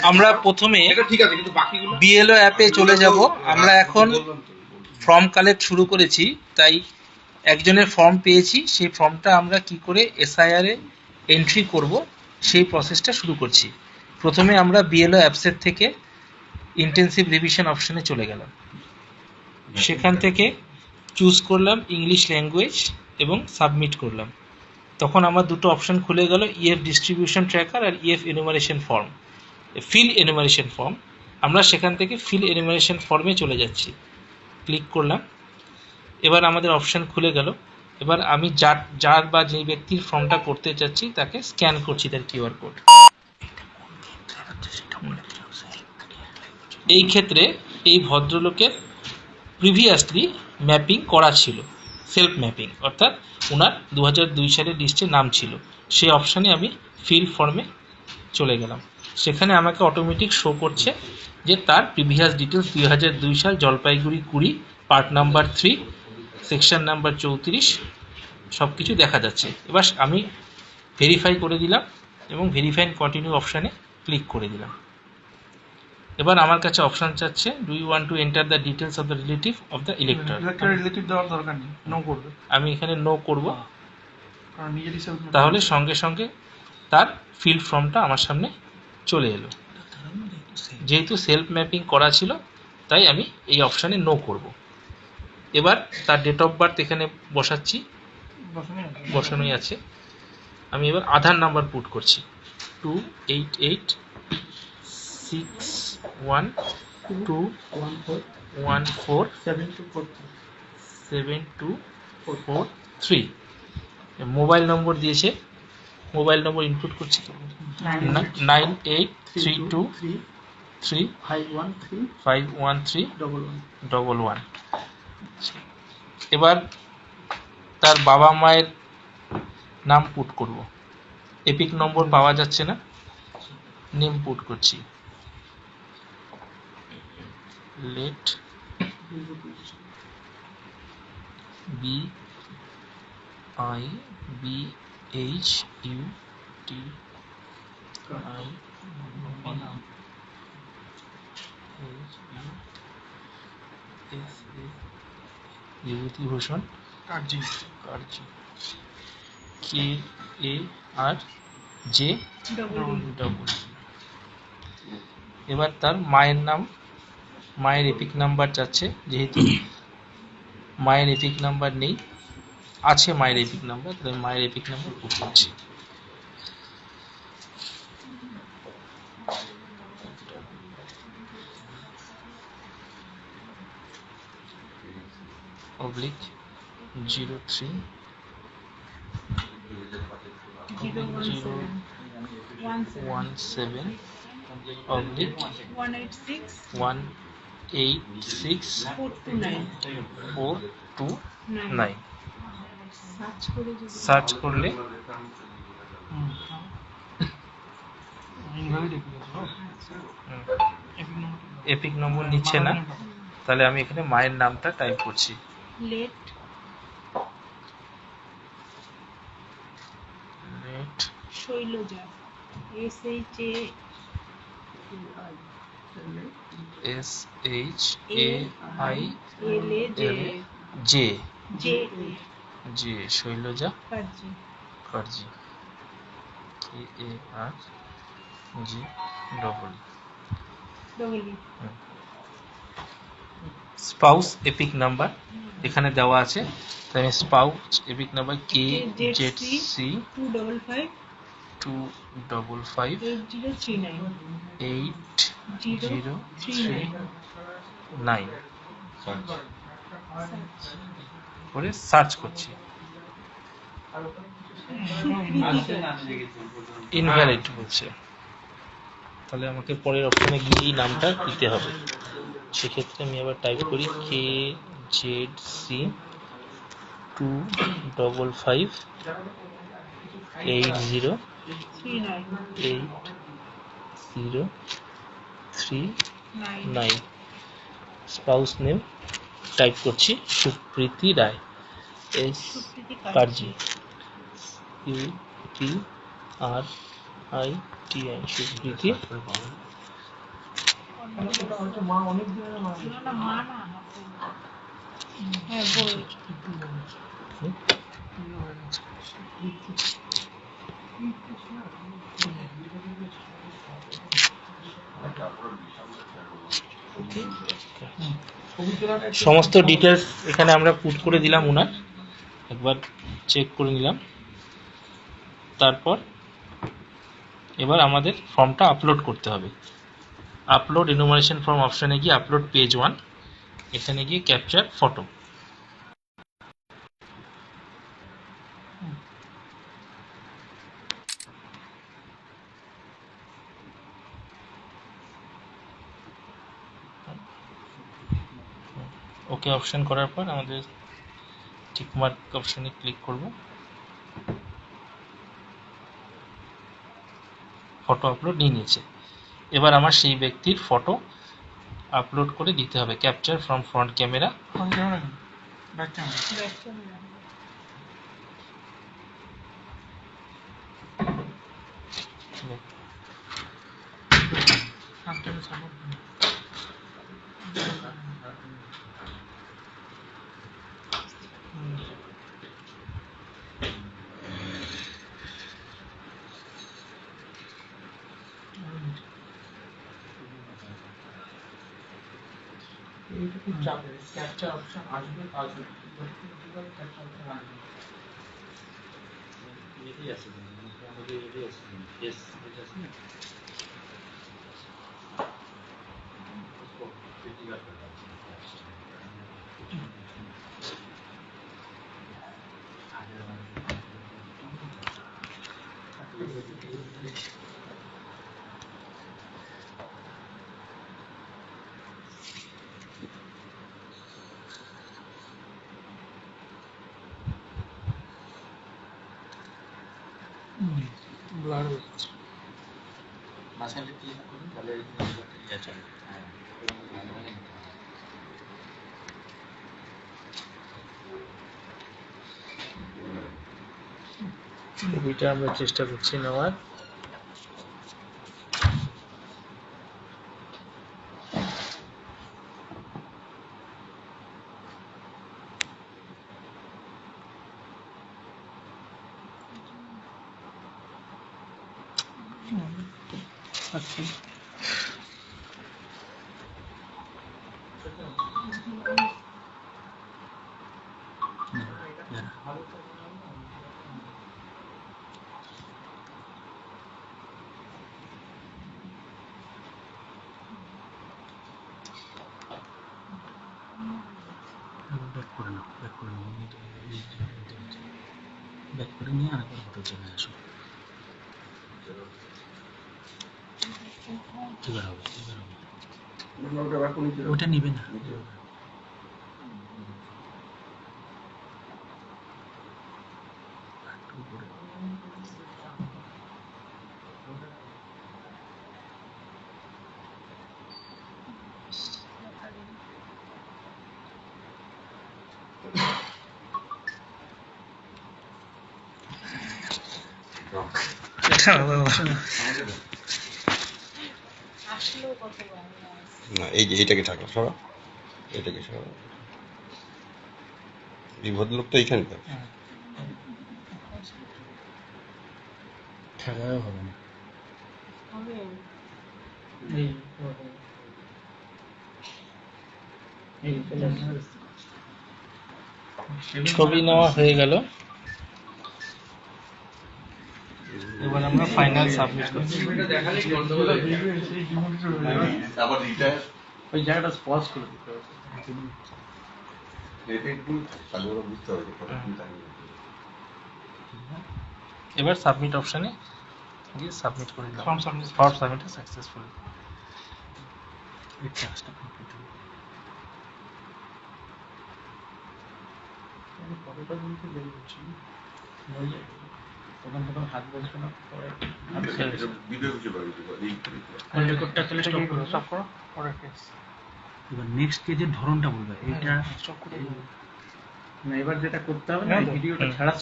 আমরা প্রথমে বিএলও অ্যাপে চলে যাব। আমরা এখন ফর্ম কালেক্ট শুরু করেছি, তাই একজনের ফর্ম পেয়েছি। সেই ফর্মটা আমরা কি করে এসআইআর এ এন্ট্রি করব সেই প্রসেসটা শুরু করছি। প্রথমে আমরা বিএলও অ্যাপসের থেকে ইন্টেন্সিভ রিভিশন অপশনে চলে গেলাম। সেখান থেকে চুজ করলাম ইংলিশ ল্যাঙ্গুয়েজ এবং সাবমিট করলাম। তখন আমার দুটো অপশন খুলে গেল, ইএফ ডিস্ট্রিবিউশন ট্র্যাকার আর EF enumeration form, fill enumeration form. আমরা সেখান থেকে ফিল এনুমারেশন ফর্মে চলে যাচ্ছি। ক্লিক করলাম। এবার আমাদের অপশন খুলে গেল। এবার আমি যার বা যে ব্যক্তির ফর্মটা করতে চাচ্ছি তাকে স্ক্যান করছি তার কিউআর কোড। এই ক্ষেত্রে এই ভদ্রলোকের প্রিভিয়াসলি ম্যাপিং করা ছিল, সেলফ ম্যাপিং, অর্থাৎ ওনার 2002 সালের লিস্টে নাম ছিল। সেই অপশানে আমি ফিল ফর্মে চলে গেলাম। সেখানে আমাকে অটোমেটিক শো করছে যে তার প্রিভিয়াস ডিটেলস 2002 সাল, Jalpaiguri 20, part number 3, section number 34, সব কিছু দেখা যাচ্ছে। এবার আমি ভেরিফাই করে দিলাম এবং ভেরিফাই এন্ড কন্টিনিউ অপশানে ক্লিক করে দিলাম। এবার আমার কাছে অপশন চাচ্ছে, do you want to enter the details of the relative of the elector. Relative দেওয়ার দরকার নেই, নো করবে। আমি এখানে নো করব, কারণ নিজেরই সেলফ। তাহলে সঙ্গে সঙ্গে তার ফিল ফর্মটা আমার সামনে চলে এলো। যেহেতু সেলফ ম্যাপিং করা ছিল তাই আমি এই অপশানে নো করব। এবার তার ডেট অফ বার্থ এখানে বসাচ্ছি, বসানোই আছে। আমি এবার আধার নাম্বার পুট করছি, 288612147243। মোবাইল নম্বর দিয়েছে, মোবাইল নম্বর ইনপুট করছি 9832351311। এবার তার বাবা মায়ের নাম পুট করব। এপিক নম্বর পাওয়া যাচ্ছে না, নেম পুট করছি, late B I B H U T I Bibhutibhushan Karji, K A R J double. এবার তার মায়ের নাম, মায়ের এপিক নাম্বার চাচ্ছে। যেহেতু মায়ের এপিক নাম্বার নেই, আছে মায়ের এপিক নাম্বার, তাহলে মায়ের এপিক নাম্বার পুট করছি। Oblique 03017 oblique 186429। সার্চ করলে এপিক নম্বর নিচ্ছে না, তাহলে আমি এখানে মায়ের নামটা টাইপ করছি, late Shailaja, SHAILAJ, Shailaja Karji, KARG double. Spouse EPIC number এখানে দেওয়া আছে, তাই আমি স্পাউস এপিক নাম্বার KZC 2558039 করে সার্চ করছি। ইনভ্যালিড বলছে, তাহলে আমাকে পরের অপশনে গিয়ে এই নামটা দিতে হবে। সেক্ষেত্রে আমি আবার টাইপ করি KZC 2558039। স্পাউস নেম টাইপ করছি সুপ্রীতি রায়, এস কার্জি, UTRI ITI স্বীকৃতি। মা অনেক দিনের মা সমস্ত ডিটেলস এখানে আমরা পুট করে দিলাম ওনার, একবার চেক করে নিলাম। তারপর এবার আমাদের ফর্মটা আপলোড করতে হবে। আপলোড এনুমারেশন ফর্ম অপশানে গিয়ে আপলোড পেজ 1, এখানে গিয়ে ক্যাপচার ফটো। ওকে অপশন করার পর আমাদের টিকমার্ক অপশানে ক্লিক করব। ফটো আপলোড নিয়ে নিয়েছে। এবার আমার সেই ব্যক্তির ফটো আপলোড করে দিতে হবে। Capture from front camera. Back camera capture option আসবে আসবে ক্যাপচার অপশন আসবে এটাই আছে আমাদের এটাই আছে এস এটা আছে না ব্লার হচ্ছে মাঝখানে ক্লিক করুন তাহলে ইয়ে চলে হ্যাঁ ছবিটা আমরা চেষ্টা করছি নেওয়ার। আচ্ছা ব্যাক করে নাও ব্যাক করে নিয়ে আরেকবার ফটো চলে আসো এবার হবে ওটা নিবে না না এই যে এইটাকে থাকলো সরা এটাকে সরা এই ভদ্রলোক তো এইখানে তো ঠেকাও হবে না ছবি নেওয়া হয়ে গেল। এবার আমরা ফাইনাল সাবমিট করছি। আবার রিটায়ার ওই জায়গাটা পজ করে দিতে হবে তাহলে ওরা বুঝতে হবে যে কত কি থাকে এবার সাবমিট অপশানে গিয়ে সাবমিট করে দিলাম। Form submit form submit successful. এই টাস্কটা কমপ্লিট হবে ফটোটা কিন্তু বের করছি হয়ে যায় প্রথম হাত বলছো না পরে ভিডিও হিসেবে রেকর্ডটা তাহলে স্টপ করো স্টপ করো পরে কেস এবার নেক্সট পেজের ধরনটা বলবে এটা স্টপ করে না এবার যেটা করতে হবে না ভিডিওটা ছাড়া